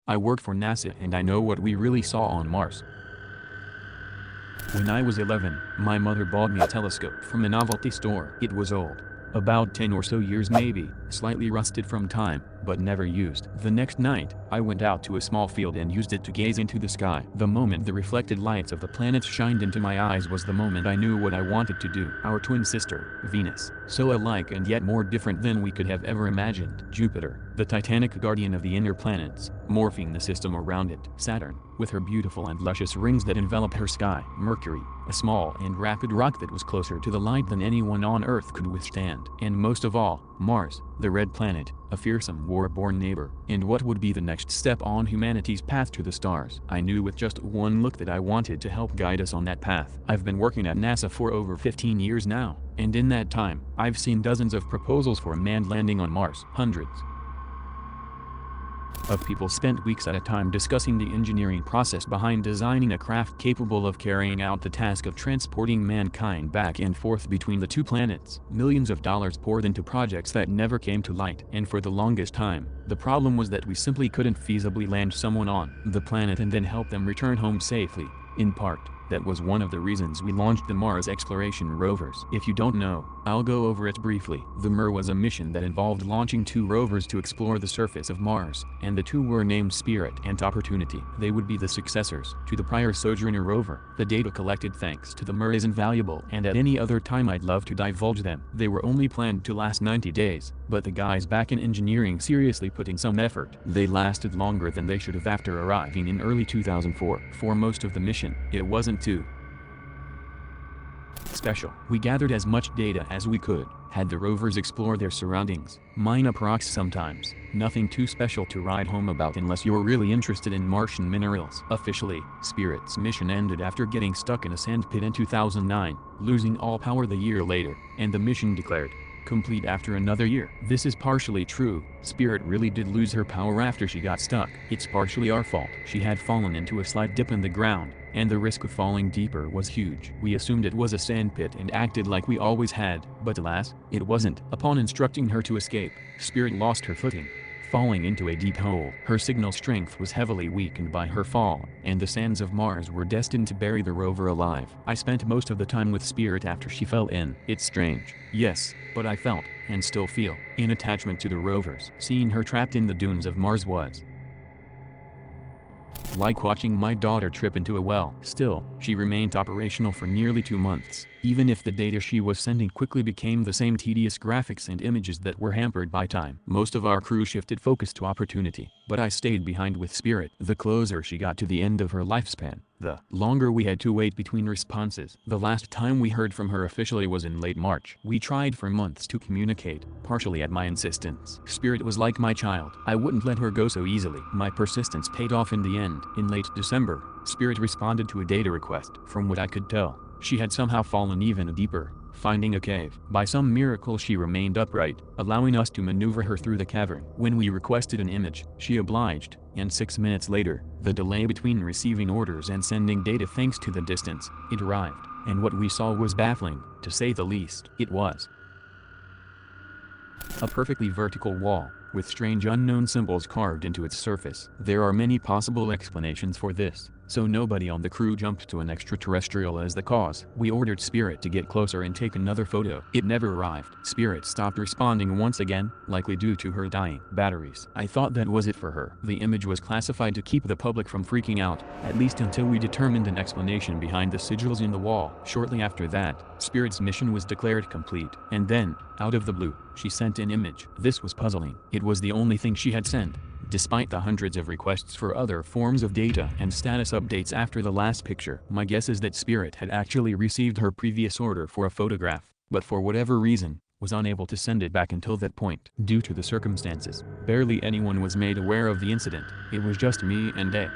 I work for NASA and I know what we really saw on Mars. When I was 11, my mother bought me a telescope from a novelty store. It was old. About 10 or so years maybe, slightly rusted from time, but never used. The next night, I went out to a small field and used it to gaze into the sky. The moment the reflected lights of the planets shined into my eyes was the moment I knew what I wanted to do. Our twin sister, Venus, so alike and yet more different than we could have ever imagined. Jupiter, the titanic guardian of the inner planets, morphing the system around it. Saturn, with her beautiful and luscious rings that enveloped her sky. Mercury, a small and rapid rock that was closer to the light than anyone on Earth could withstand. And most of all, Mars, the red planet, a fearsome war-born neighbor. And what would be the next step on humanity's path to the stars? I knew with just one look that I wanted to help guide us on that path. I've been working at NASA for over 15 years now, and in that time, I've seen dozens of proposals for a manned landing on Mars. Hundreds of people spent weeks at a time discussing the engineering process behind designing a craft capable of carrying out the task of transporting mankind back and forth between the two planets. Millions of dollars poured into projects that never came to light. And for the longest time, the problem was that we simply couldn't feasibly land someone on the planet and then help them return home safely. In part, that was one of the reasons we launched the Mars exploration rovers. If you don't know, I'll go over it briefly. The MER was a mission that involved launching 2 rovers to explore the surface of Mars, and the 2 were named Spirit and Opportunity. They would be the successors to the prior Sojourner rover. The data collected thanks to the MER is invaluable, and at any other time I'd love to divulge them. They were only planned to last 90 days, but the guys back in engineering seriously put in some effort. They lasted longer than they should have after arriving in early 2004. For most of the mission, it wasn't too special. We gathered as much data as we could, had the rovers explore their surroundings, mine up rocks sometimes, nothing too special to write home about unless you're really interested in Martian minerals. Officially, Spirit's mission ended after getting stuck in a sand pit in 2009, losing all power the year later, and the mission declared complete after another year. This is partially true. Spirit really did lose her power after she got stuck. It's partially our fault. She had fallen into a slight dip in the ground, and the risk of falling deeper was huge. We assumed it was a sandpit and acted like we always had, but alas, it wasn't. Upon instructing her to escape, Spirit lost her footing, falling into a deep hole. Her signal strength was heavily weakened by her fall, and the sands of Mars were destined to bury the rover alive. I spent most of the time with Spirit after she fell in. It's strange, yes, but I felt, and still feel, an attachment to the rovers. Seeing her trapped in the dunes of Mars was like watching my daughter trip into a well. Still, she remained operational for nearly 2 months, even if the data she was sending quickly became the same tedious graphics and images that were hampered by time. Most of our crew shifted focus to Opportunity, but I stayed behind with Spirit. The closer she got to the end of her lifespan, the longer we had to wait between responses. The last time we heard from her officially was in late March. We tried for months to communicate, partially at my insistence. Spirit was like my child. I wouldn't let her go so easily. My persistence paid off in the end. In late December, Spirit responded to a data request. From what I could tell, she had somehow fallen even deeper, finding a cave. By some miracle she remained upright, allowing us to maneuver her through the cavern. When we requested an image, she obliged, and 6 minutes later, the delay between receiving orders and sending data thanks to the distance, it arrived, and what we saw was baffling, to say the least. It was a perfectly vertical wall, with strange unknown symbols carved into its surface. There are many possible explanations for this, so nobody on the crew jumped to an extraterrestrial as the cause. We ordered Spirit to get closer and take another photo. It never arrived. Spirit stopped responding once again, likely due to her dying batteries. I thought that was it for her. The image was classified to keep the public from freaking out, at least until we determined an explanation behind the sigils in the wall. Shortly after that, Spirit's mission was declared complete, and then, out of the blue, she sent an image. This was puzzling. It was the only thing she had sent, despite the hundreds of requests for other forms of data and status updates after the last picture. My guess is that Spirit had actually received her previous order for a photograph, but for whatever reason, was unable to send it back until that point. Due to the circumstances, barely anyone was made aware of the incident. It was just me and a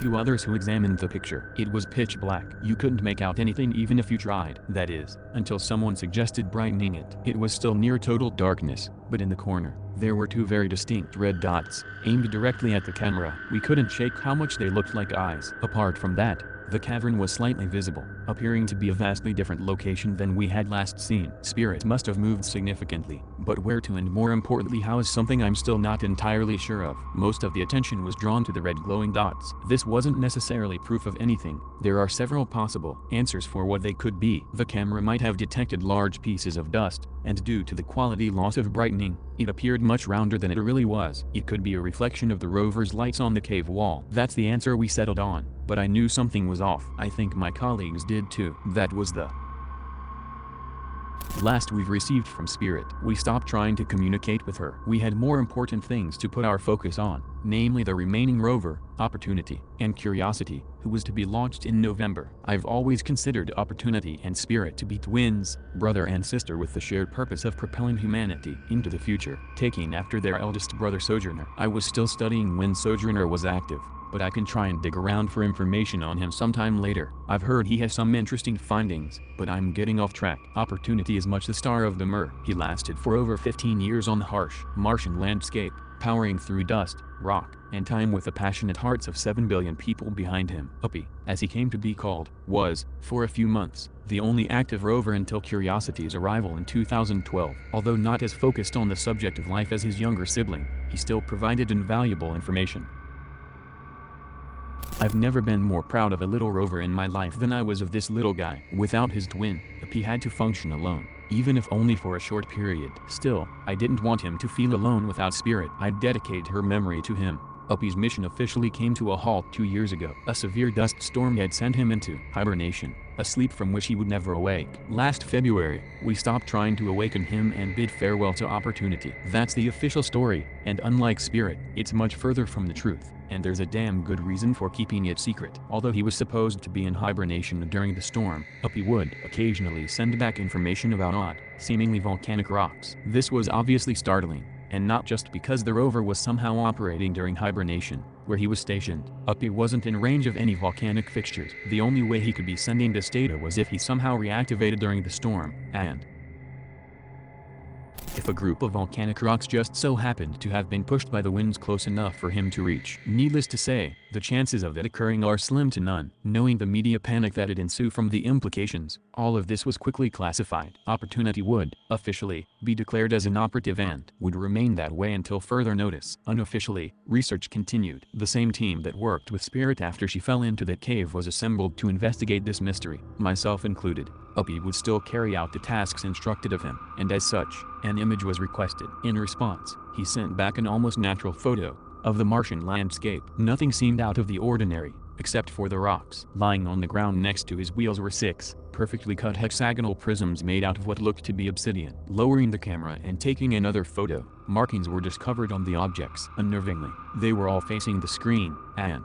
few others who examined the picture. It was pitch black. You couldn't make out anything even if you tried. That is, until someone suggested brightening it. It was still near total darkness, but in the corner, there were 2 very distinct red dots, aimed directly at the camera. We couldn't shake how much they looked like eyes. Apart from that, The cavern was slightly visible, appearing to be a vastly different location than we had last seen. Spirit must have moved significantly, but where to, and more importantly how, is something I'm still not entirely sure of. Most of the attention was drawn to the red glowing dots. This wasn't necessarily proof of anything. There are several possible answers for what they could be. The camera might have detected large pieces of dust, and due to the quality loss of brightening, it appeared much rounder than it really was. It could be a reflection of the rover's lights on the cave wall. That's the answer we settled on, but I knew something was off. I think my colleagues did too. That was the last we've received from Spirit. We stopped trying to communicate with her. We had more important things to put our focus on, namely the remaining rover, Opportunity, and Curiosity, who was to be launched in November. I've always considered Opportunity and Spirit to be twins, brother and sister, with the shared purpose of propelling humanity into the future, taking after their eldest brother Sojourner. I was still studying when Sojourner was active, but I can try and dig around for information on him sometime later. I've heard he has some interesting findings, but I'm getting off track. Opportunity is much the star of the Mir. He lasted for over 15 years on the harsh Martian landscape, powering through dust, rock, and time with the passionate hearts of 7 billion people behind him. Uppy, as he came to be called, was, for a few months, the only active rover until Curiosity's arrival in 2012. Although not as focused on the subject of life as his younger sibling, he still provided invaluable information. I've never been more proud of a little rover in my life than I was of this little guy. Without his twin, Uppy had to function alone, even if only for a short period. Still, I didn't want him to feel alone without Spirit. I'd dedicate her memory to him. Uppy's mission officially came to a halt 2 years ago. A severe dust storm had sent him into hibernation, a sleep from which he would never awake. Last February, we stopped trying to awaken him and bid farewell to Opportunity. That's the official story, and unlike Spirit, it's much further from the truth, and there's a damn good reason for keeping it secret. Although he was supposed to be in hibernation during the storm, Uppy would occasionally send back information about odd, seemingly volcanic rocks. This was obviously startling, and not just because the rover was somehow operating during hibernation, where he was stationed. Uppy wasn't in range of any volcanic fixtures. The only way he could be sending this data was if he somehow reactivated during the storm, and if a group of volcanic rocks just so happened to have been pushed by the winds close enough for him to reach. Needless to say, the chances of that occurring are slim to none. Knowing the media panic that would ensue from the implications, all of this was quickly classified. Opportunity would, officially, be declared as inoperative and would remain that way until further notice. Unofficially, research continued. The same team that worked with Spirit after she fell into that cave was assembled to investigate this mystery, myself included. Uppy would still carry out the tasks instructed of him, and as such, an image was requested. In response, he sent back an almost natural photo of the Martian landscape. Nothing seemed out of the ordinary, except for the rocks. Lying on the ground next to his wheels were 6 perfectly cut hexagonal prisms made out of what looked to be obsidian. Lowering the camera and taking another photo, markings were discovered on the objects. Unnervingly, they were all facing the screen, and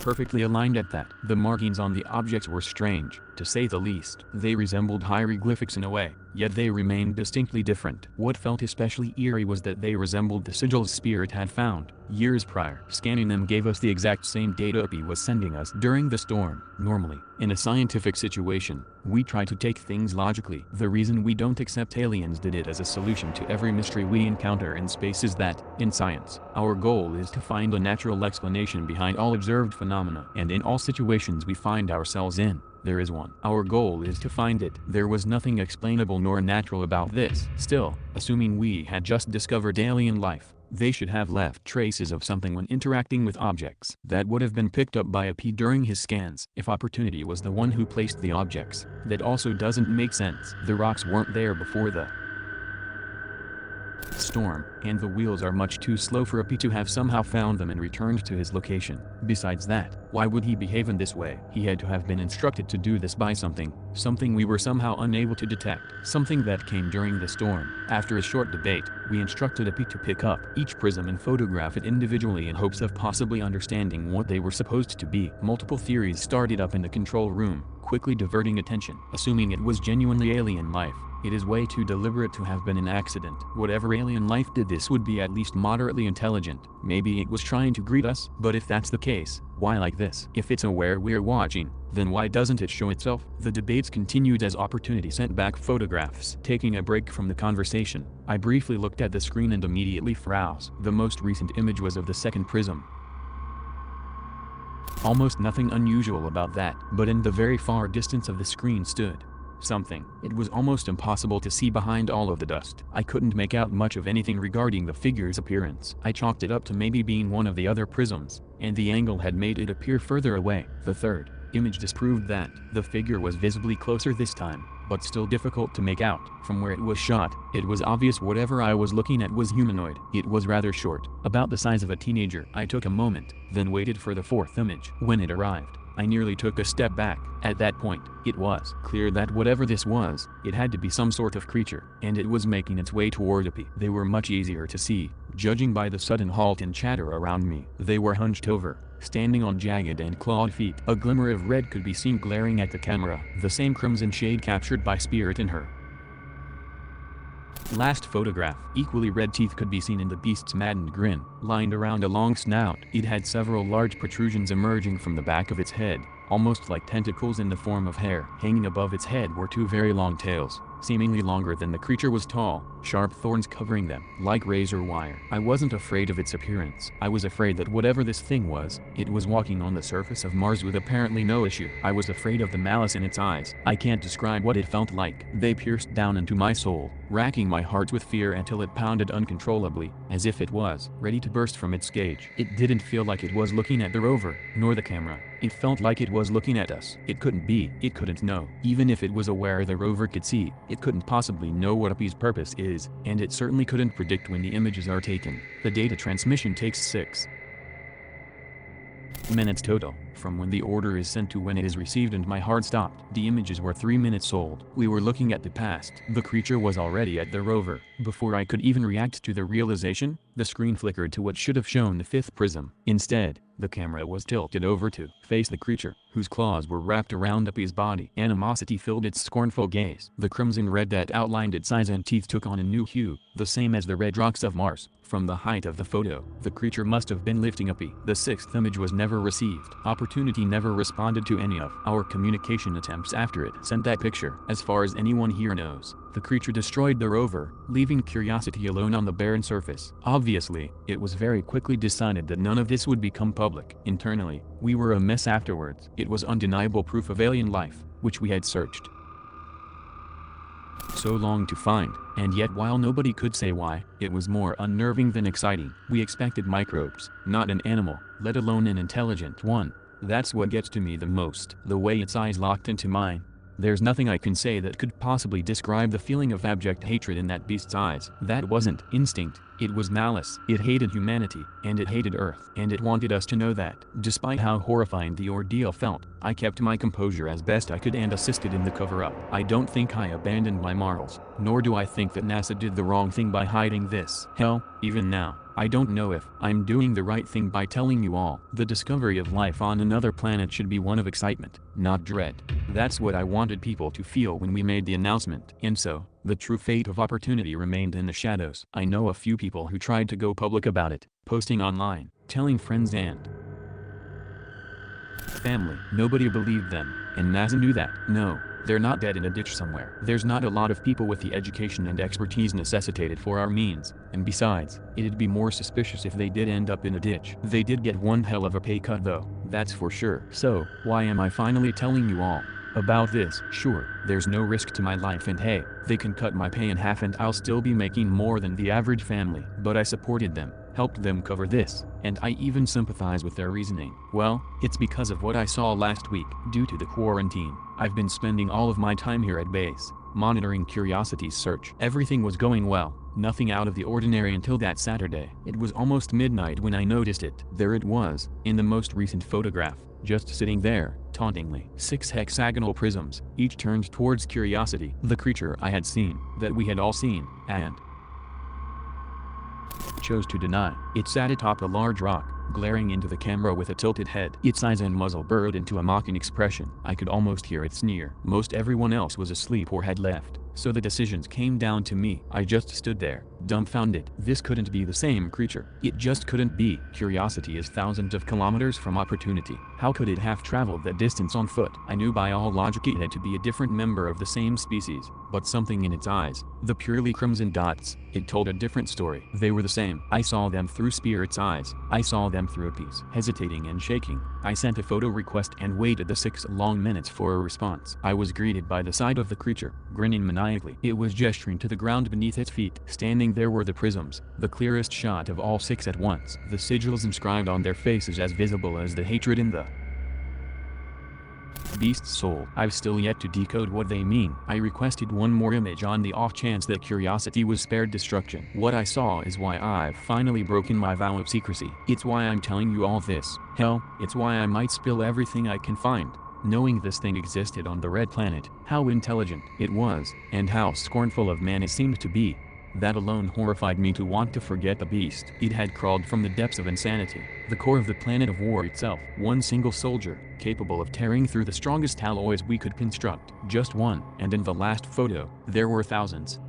perfectly aligned at that. The markings on the objects were strange, to say the least. They resembled hieroglyphics in a way, yet they remained distinctly different. What felt especially eerie was that they resembled the sigils Spirit had found years prior. Scanning them gave us the exact same data Uppy was sending us during the storm. Normally, in a scientific situation, we try to take things logically. The reason we don't accept aliens did it as a solution to every mystery we encounter in space is that, in science, our goal is to find a natural explanation behind all observed phenomena. And in all situations we find ourselves in, there is one. Our goal is to find it. There was nothing explainable nor natural about this. Still, assuming we had just discovered alien life, they should have left traces of something when interacting with objects. That would have been picked up by Uppy during his scans. If Opportunity was the one who placed the objects, that also doesn't make sense. The rocks weren't there before the storm, and the wheels are much too slow for Uppy to have somehow found them and returned to his location. Besides that, why would he behave in this way? He had to have been instructed to do this by something we were somehow unable to detect, something that came during the storm. After a short debate, we instructed Uppy to pick up each prism and photograph it individually in hopes of possibly understanding what they were supposed to be. Multiple theories started up in the control room, quickly diverting attention. Assuming it was genuinely alien life, it is way too deliberate to have been an accident. Whatever alien life did this would be at least moderately intelligent. Maybe it was trying to greet us, but if that's the case, why like this? If it's aware we're watching, then why doesn't it show itself? The debates continued as Opportunity sent back photographs. Taking a break from the conversation, I briefly looked at the screen and immediately froze. The most recent image was of the second prism. Almost nothing unusual about that, but in the very far distance of the screen stood something. It was almost impossible to see behind all of the dust. I couldn't make out much of anything regarding the figure's appearance. I chalked it up to maybe being one of the other prisms, and the angle had made it appear further away. The third image disproved that. The figure was visibly closer this time, but still difficult to make out. From where it was shot, it was obvious whatever I was looking at was humanoid. It was rather short, about the size of a teenager. I took a moment, then waited for the fourth image. When it arrived, I nearly took a step back. At that point, it was clear that whatever this was, it had to be some sort of creature, and it was making its way toward me. They were much easier to see, judging by the sudden halt and chatter around me. They were hunched over, standing on jagged and clawed feet. A glimmer of red could be seen glaring at the camera, the same crimson shade captured by Spirit in her last photograph. Equally red teeth could be seen in the beast's maddened grin, lined around a long snout. It had several large protrusions emerging from the back of its head, almost like tentacles in the form of hair. Hanging above its head were two very long tails, seemingly longer than the creature was tall, sharp thorns covering them, like razor wire. I wasn't afraid of its appearance. I was afraid that whatever this thing was, it was walking on the surface of Mars with apparently no issue. I was afraid of the malice in its eyes. I can't describe what it felt like. They pierced down into my soul, racking my heart with fear until it pounded uncontrollably, as if it was ready to burst from its cage. It didn't feel like it was looking at the rover, nor the camera. It felt like it was looking at us. It couldn't be. It couldn't know. Even if it was aware the rover could see, it couldn't possibly know what UPI's purpose is, and it certainly couldn't predict when the images are taken. The data transmission takes 6 minutes total, from when the order is sent to when it is received, and my heart stopped. The images were 3 minutes old. We were looking at the past. The creature was already at the rover. Before I could even react to the realization, the screen flickered to what should have shown the fifth prism. Instead, the camera was tilted over to face the creature, whose claws were wrapped around UPI's body. Animosity filled its scornful gaze. The crimson red that outlined its eyes and teeth took on a new hue, the same as the red rocks of Mars. From the height of the photo, the creature must have been lifting UPI. The sixth image was never received. Opportunity never responded to any of our communication attempts after it sent that picture. As far as anyone here knows, the creature destroyed the rover, leaving Curiosity alone on the barren surface. Obviously, it was very quickly decided that none of this would become public. Internally, we were a mess afterwards. It was undeniable proof of alien life, which we had searched so long to find, and yet while nobody could say why, it was more unnerving than exciting. We expected microbes, not an animal, let alone an intelligent one. That's what gets to me the most. The way its eyes locked into mine. There's nothing I can say that could possibly describe the feeling of abject hatred in that beast's eyes. That wasn't instinct, it was malice. It hated humanity, and it hated Earth, and it wanted us to know that. Despite how horrifying the ordeal felt, I kept my composure as best I could and assisted in the cover-up. I don't think I abandoned my morals, nor do I think that NASA did the wrong thing by hiding this. Hell, even now, I don't know if I'm doing the right thing by telling you all. The discovery of life on another planet should be one of excitement, not dread. That's what I wanted people to feel when we made the announcement. And so, the true fate of Opportunity remained in the shadows. I know a few people who tried to go public about it, posting online, telling friends and family. Nobody believed them, and NASA knew that. No, they're not dead in a ditch somewhere. There's not a lot of people with the education and expertise necessitated for our means, and besides, it'd be more suspicious if they did end up in a ditch. They did get one hell of a pay cut though, that's for sure. So, why am I finally telling you all about this? Sure, there's no risk to my life, and hey, they can cut my pay in half and I'll still be making more than the average family. But I supported them, helped them cover this, and I even sympathize with their reasoning. Well, it's because of what I saw last week. Due to the quarantine, I've been spending all of my time here at base, monitoring Curiosity's search. Everything was going well, nothing out of the ordinary until that Saturday. It was almost midnight when I noticed it. There it was, in the most recent photograph, just sitting there, tauntingly. 6 hexagonal prisms, each turned towards Curiosity, the creature I had seen, that we had all seen, and chose to deny. It sat atop a large rock, glaring into the camera with a tilted head. Its eyes and muzzle burrowed into a mocking expression. I could almost hear it sneer. Most everyone else was asleep or had left, so the decisions came down to me. I just stood there, dumbfounded. This couldn't be the same creature. It just couldn't be. Curiosity is thousands of kilometers from opportunity. How could it have traveled that distance on foot? I knew by all logic it had to be a different member of the same species, but something in its eyes, the purely crimson dots, it told a different story. They were the same. I saw them through Spirit's eyes. I saw them through a piece. Hesitating and shaking, I sent a photo request and waited the 6 long minutes for a response. I was greeted by the sight of the creature, grinning maniacally. It was gesturing to the ground beneath its feet. Standing there were the prisms, the clearest shot of all 6 at once. The sigils inscribed on their faces as visible as the hatred in the beast's soul. I've still yet to decode what they mean. I requested one more image on the off chance that curiosity was spared destruction. What I saw is why I've finally broken my vow of secrecy. It's why I'm telling you all this. Hell, it's why I might spill everything I can find. Knowing this thing existed on the Red Planet, how intelligent it was, and how scornful of man it seemed to be. That alone horrified me to want to forget the beast. It had crawled from the depths of insanity, the core of the planet of war itself. One single soldier, capable of tearing through the strongest alloys we could construct. Just one. And in the last photo, there were thousands.